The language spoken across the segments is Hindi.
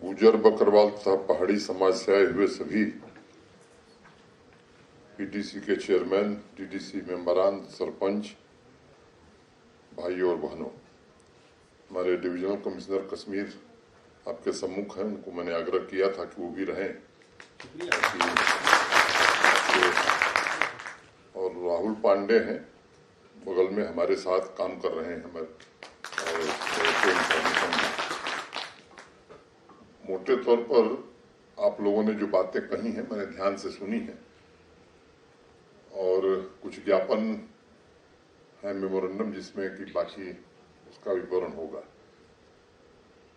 गुजर बकरवाल तथा पहाड़ी समाज से आए हुए सभी पीटीसी के चेयरमैन, डीडीसी मेंबरान, सरपंच भाई और बहनों, हमारे डिविजनल कमिश्नर कश्मीर आपके सम्मुख हैं। उनको मैंने आग्रह किया था कि वो भी रहें। और राहुल पांडे हैं, बगल में हमारे साथ काम कर रहे हैं हमारे। मोटे तौर पर आप लोगों ने जो बातें कही हैं मैंने ध्यान से सुनी हैं, और कुछ ज्ञापन है, मेमोरेंडम, जिसमें कि बाकी उसका विवरण होगा।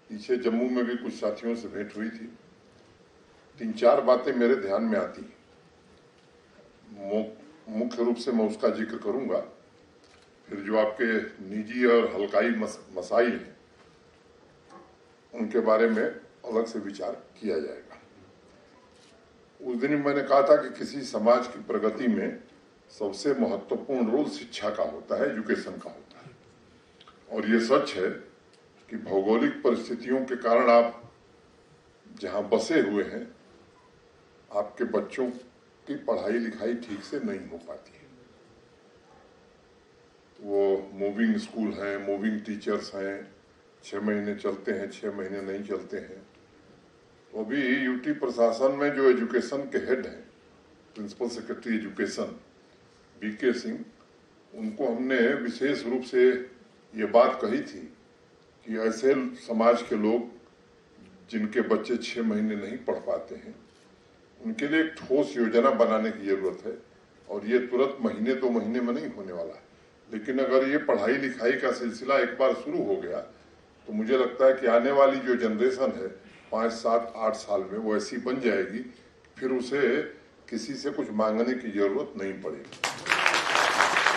पीछे जम्मू में भी कुछ साथियों से भेंट हुई थी। 3-4 बातें मेरे ध्यान में आती हैं। मुख्य रूप से मैं उसका जिक्र करूंगा, फिर जो आपके निजी और हल्काई मसाइल हैं उनके बारे में अलग से विचार किया जाएगा। उस दिन मैंने कहा था कि किसी समाज की प्रगति में सबसे महत्वपूर्ण रोल शिक्षा का होता है, एजुकेशन का होता है। और ये सच है कि भौगोलिक परिस्थितियों के कारण आप जहां बसे हुए हैं, आपके बच्चों की पढ़ाई लिखाई ठीक से नहीं हो पाती है। वो मूविंग स्कूल हैं, मूविंग टीचर्स हैं, 6 महीने चलते हैं, 6 महीने नहीं चलते हैं। तो अभी यूटी प्रशासन में जो एजुकेशन के हेड हैं, principal secretary education B K Singh, उनको हमने विशेष रूप से ये बात कही थी कि ऐसे समाज के लोग जिनके बच्चे 6 महीने नहीं पढ़ पाते हैं, उनके लिए एक ठोस योजना बनाने की जरूरत है। और ये तुरंत महीने 2 महीने में नहीं होने वाला है, लेकिन अगर ये पढ़ाई लिखाई का सिलसिला एक बार शुरू हो गया तो मुझे लगता है कि आने वाली जो जनरेशन है 5, 7, 8 साल में वो ऐसी बन जाएगी, फिर उसे किसी से कुछ मांगने की जरूरत नहीं पड़ेगी।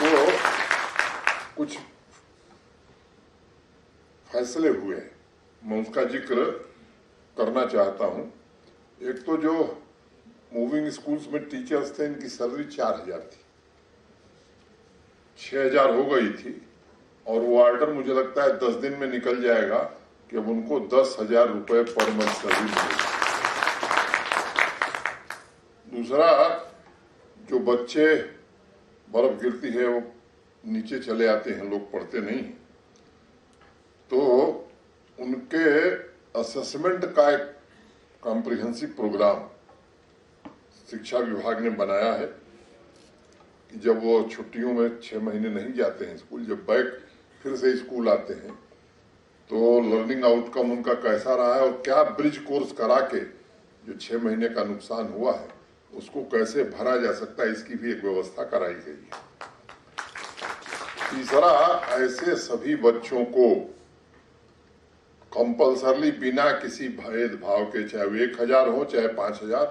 तो कुछ फैसले हुए, मैं उसका जिक्र करना चाहता हूं। एक तो जो मूविंग स्कूल्स में टीचर्स थे, इनकी सैलरी 4000 थी, 6000 हो गई थी, और वो ऑर्डर मुझे लगता है 10 दिन में निकल जाएगा कि अब उनको 10,000 रुपए पर मंथ सैलरी मिलेगी। दूसरा, जो बच्चे बर्फ गिरती है वो नीचे चले आते हैं, लोग पढ़ते नहीं, तो उनके असेसमेंट का एक कॉम्प्रिहेंसिव प्रोग्राम शिक्षा विभाग ने बनाया है कि जब वो छुट्टियों में 6 महीने नहीं जाते हैं स्कूल, जब बैक फिर से स्कूल आते हैं, तो लर्निंग आउटकम उनका कैसा रहा है और क्या ब्रिज कोर्स करा के जो 6 महीने का नुकसान हुआ है उसको कैसे भरा जा सकता है, इसकी भी एक व्यवस्था कराई गई है। तीसरा, ऐसे सभी बच्चों को कंपल्सरली बिना किसी भेदभाव के, चाहे वो 1000 हो चाहे 5000,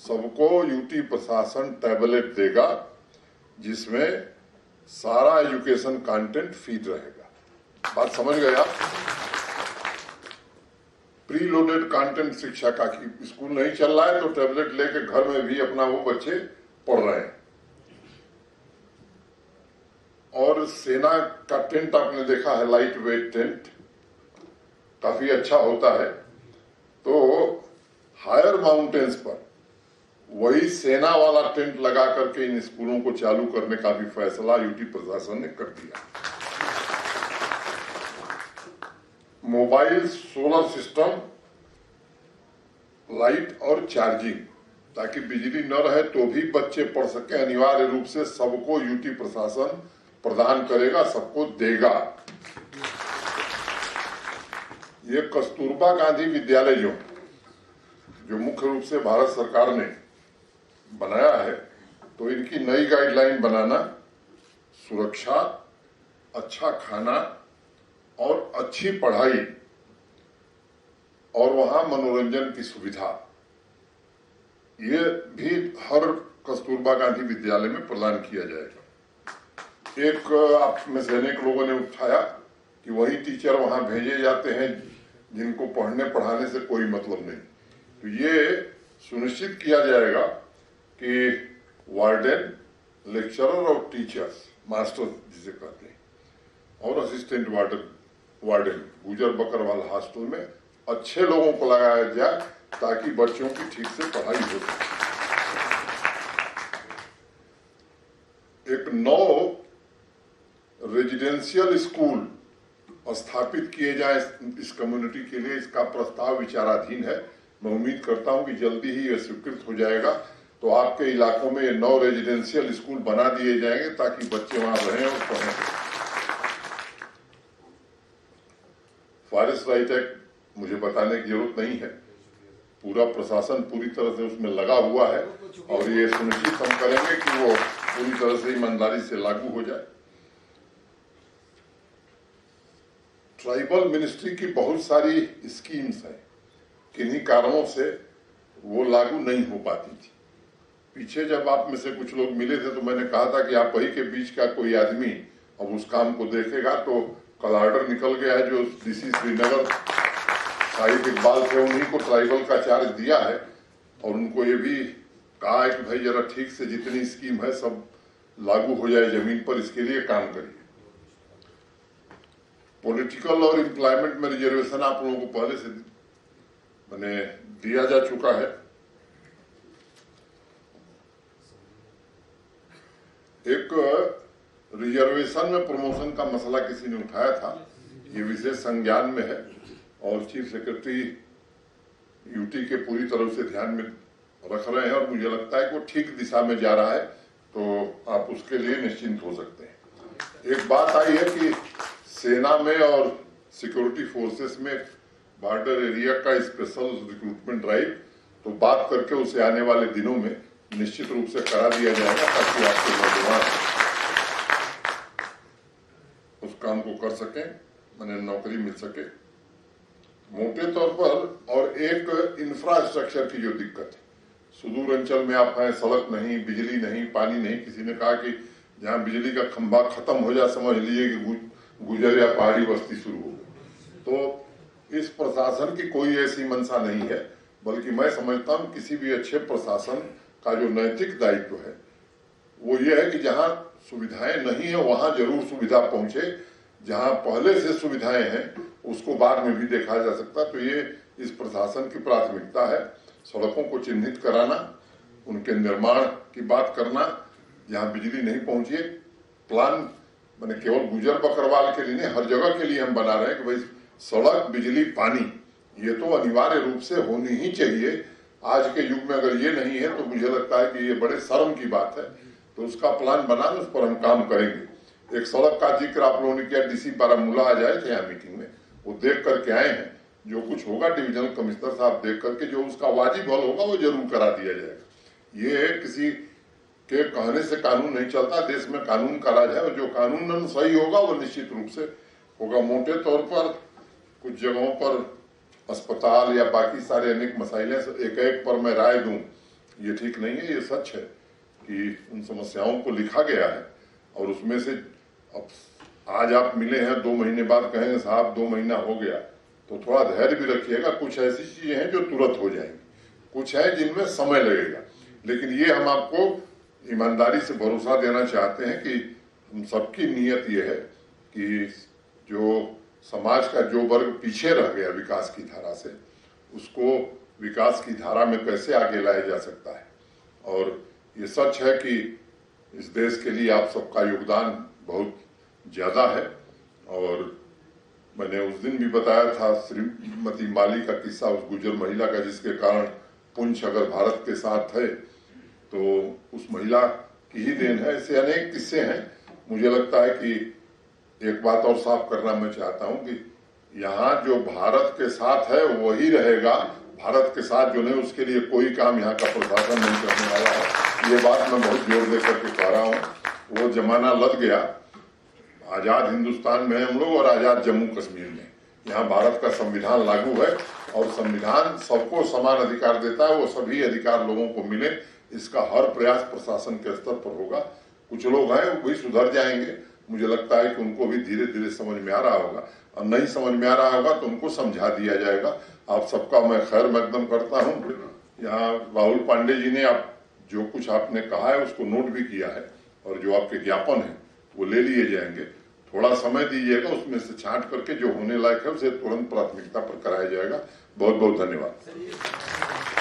सबको यूटी प्रशासन टैबलेट देगा जिसमें सारा एजुकेशन कंटेंट फीड रहेगा। बात समझ गए आप? प्री लोडेड कंटेंट शिक्षा का, कि स्कूल नहीं चल रहा है तो टैबलेट लेके घर में भी अपना वो बच्चे पढ़ रहे हैं। और सेना का टेंट आपने देखा है, लाइट वेट टेंट, काफी अच्छा होता है। तो हायर माउंटेन्स पर वही सेना वाला टेंट लगा करके इन स्कूलों को चालू करने का भी फैसला यूटी प्रशासन ने कर दिया। मोबाइल सोलर सिस्टम, लाइट और चार्जिंग, ताकि बिजली न रहे तो भी बच्चे पढ़ सके, अनिवार्य रूप से सबको यूटी प्रशासन प्रदान करेगा, सबको देगा। ये कस्तूरबा गांधी विद्यालय जो मुख्य रूप से भारत सरकार ने बनाया है, तो इनकी नई गाइडलाइन बनाना, सुरक्षा, अच्छा खाना और अच्छी पढ़ाई और वहां मनोरंजन की सुविधा, ये भी हर कस्तूरबा गांधी विद्यालय में प्रदान किया जाएगा। एक आप में से अनेक लोगों ने उठाया कि वही टीचर वहां भेजे जाते हैं जिनको पढ़ने पढ़ाने से कोई मतलब नहीं। तो ये सुनिश्चित किया जाएगा कि वार्डन, लेक्चरर और टीचर्स, मास्टर जिसे कहते हैं, और असिस्टेंट वार्डन गुजर बकरवाल हॉस्टल में अच्छे लोगों को लगाया जाए ताकि बच्चों की ठीक से पढ़ाई हो सके। एक 9 रेजिडेंशियल स्कूल स्थापित किए जाए इस कम्युनिटी के लिए, इसका प्रस्ताव विचाराधीन है। मैं उम्मीद करता हूं कि जल्दी ही यह स्वीकृत हो जाएगा, तो आपके इलाकों में ये 9 रेजिडेंशियल स्कूल बना दिए जाएंगे ताकि बच्चे वहां रहें और पढ़ें। फॉरेस्ट राइट एक्ट मुझे बताने की जरूरत नहीं है, पूरा प्रशासन पूरी तरह से उसमें लगा हुआ है और ये सुनिश्चित हम करेंगे कि वो पूरी तरह से ईमानदारी से लागू हो जाए। ट्राइबल मिनिस्ट्री की बहुत सारी स्कीम्स हैं, किन्हीं कारणों से वो लागू नहीं हो पाती थी। पीछे जब आप में से कुछ लोग मिले थे तो मैंने कहा था कि आप वही के बीच का कोई आदमी अब उस काम को देखेगा, तो कल ऑर्डर निकल गया है जो डीसी श्रीनगर साहिब इकबाल थे, उन्हीं को ट्राइबल का चार्ज दिया है और उनको ये भी कहा है कि भाई जरा ठीक से जितनी स्कीम है सब लागू हो जाए जमीन पर, इसके लिए काम करिए। पॉलिटिकल और एम्प्लॉयमेंट में रिजर्वेशन आप लोगों को पहले से मैंने दिया जा चुका है। एक रिजर्वेशन में प्रमोशन का मसला किसी ने उठाया था, ये विशेष संज्ञान में है और चीफ सेक्रेटरी यूटी के पूरी तरह से ध्यान में रख रहे हैं और मुझे लगता है कि वो ठीक दिशा में जा रहा है, तो आप उसके लिए निश्चिंत हो सकते हैं। एक बात आई है कि सेना में और सिक्योरिटी फोर्सेस में बॉर्डर एरिया का स्पेशल रिक्रूटमेंट ड्राइव, तो बात करके उसे आने वाले दिनों में निश्चित रूप से करा दिया जाएगा ताकि आपके नौजवान उस काम को कर सकें, मैंने नौकरी मिल सके। मोटे तौर पर और एक इंफ्रास्ट्रक्चर की जो दिक्कत है, सुदूर अंचल में आप हैं, सड़क नहीं, बिजली नहीं, पानी नहीं। किसी ने कहा कि जहां बिजली का खंभा खत्म हो जाए समझ लीजिए कि गुजर या पहाड़ी बस्ती शुरू हो गई। तो इस प्रशासन की कोई ऐसी मंशा नहीं है, बल्कि मैं समझता हूं किसी भी अच्छे प्रशासन का जो नैतिक दायित्व है वो ये है कि जहां सुविधाएं नहीं है वहां जरूर सुविधा पहुंचे, जहां पहले से सुविधाएं हैं उसको बाद में भी देखा जा सकता। तो ये इस प्रशासन की प्राथमिकता है, सड़कों को चिन्हित कराना, उनके निर्माण की बात करना, जहां बिजली नहीं पहुंची है प्लान मैंने केवल गुजर बकरवाल के लिए नहीं, हर जगह के लिए हम बना रहे हैं कि भाई सड़क, बिजली, पानी ये तो अनिवार्य रूप से होनी ही चाहिए। आज के युग में अगर ये नहीं है तो मुझे लगता है कि ये बड़े शर्म की बात है, तो उसका प्लान बनाना, उस पर हम काम करेंगे। एक सड़क का जिक्र आप लोगों ने किया, डीसी बारामूला आ जाए थे यहाँ मीटिंग में, वो देख करके आए हैं। जो कुछ होगा डिविजनल कमिश्नर साहब देख करके जो उसका वाजिब हल होगा वो जरूर करा दिया जाएगा। ये किसी के कहने से कानून नहीं चलता, देश में कानून का राज है और जो कानूनन सही होगा वो निश्चित रूप से होगा। मोटे तौर पर कुछ जगहों पर अस्पताल या बाकी सारे अनेक मसाइलें एक एक पर मैं राय दूं ये ठीक नहीं है। ये सच है कि उन समस्याओं को लिखा गया है और उसमें से अब आज आप मिले हैं, 2 महीने बाद कहेंगे साहब 2 महीना हो गया, तो थोड़ा धैर्य भी रखिएगा। कुछ ऐसी चीजें हैं जो तुरंत हो जाएंगी, कुछ है जिनमें समय लगेगा, लेकिन ये हम आपको ईमानदारी से भरोसा देना चाहते हैं कि हम सबकी नीयत ये है कि जो समाज का जो वर्ग पीछे रह गया विकास की धारा से, उसको विकास की धारा में कैसे आगे लाया जा सकता है। और ये सच है कि इस देश के लिए आप सबका योगदान बहुत ज्यादा है और मैंने उस दिन भी बताया था श्रीमती माली का किस्सा, उस गुजर महिला का जिसके कारण पुंछ अगर भारत के साथ है तो उस महिला की ही देन है। ऐसे अनेक किस्से हैं। मुझे लगता है कि एक बात और साफ करना मैं चाहता हूं कि यहाँ जो भारत के साथ है वही रहेगा, भारत के साथ जो नहीं उसके लिए कोई काम यहाँ का प्रशासन नहीं करने वाला है। ये बात मैं बहुत जोर देकर के कह रहा हूँ। वो जमाना लग गया, आजाद हिंदुस्तान में हम लोग और आजाद जम्मू कश्मीर में। यहाँ भारत का संविधान लागू है और संविधान सबको समान अधिकार देता है, वो सभी अधिकार लोगों को मिले, इसका हर प्रयास प्रशासन के स्तर पर होगा। कुछ लोग हैं वो भी सुधर जाएंगे, मुझे लगता है कि उनको भी धीरे धीरे समझ में आ रहा होगा, और नहीं समझ में आ रहा होगा तो उनको समझा दिया जाएगा। आप सबका मैं खैर मकदम करता हूँ। यहाँ राहुल पांडे जी ने आप जो कुछ आपने कहा है उसको नोट भी किया है और जो आपके ज्ञापन है वो ले लिए जाएंगे। थोड़ा समय दीजिएगा, उसमें से छांट करके जो होने लायक है उसे तुरंत प्राथमिकता पर कराया जाएगा। बहुत बहुत धन्यवाद।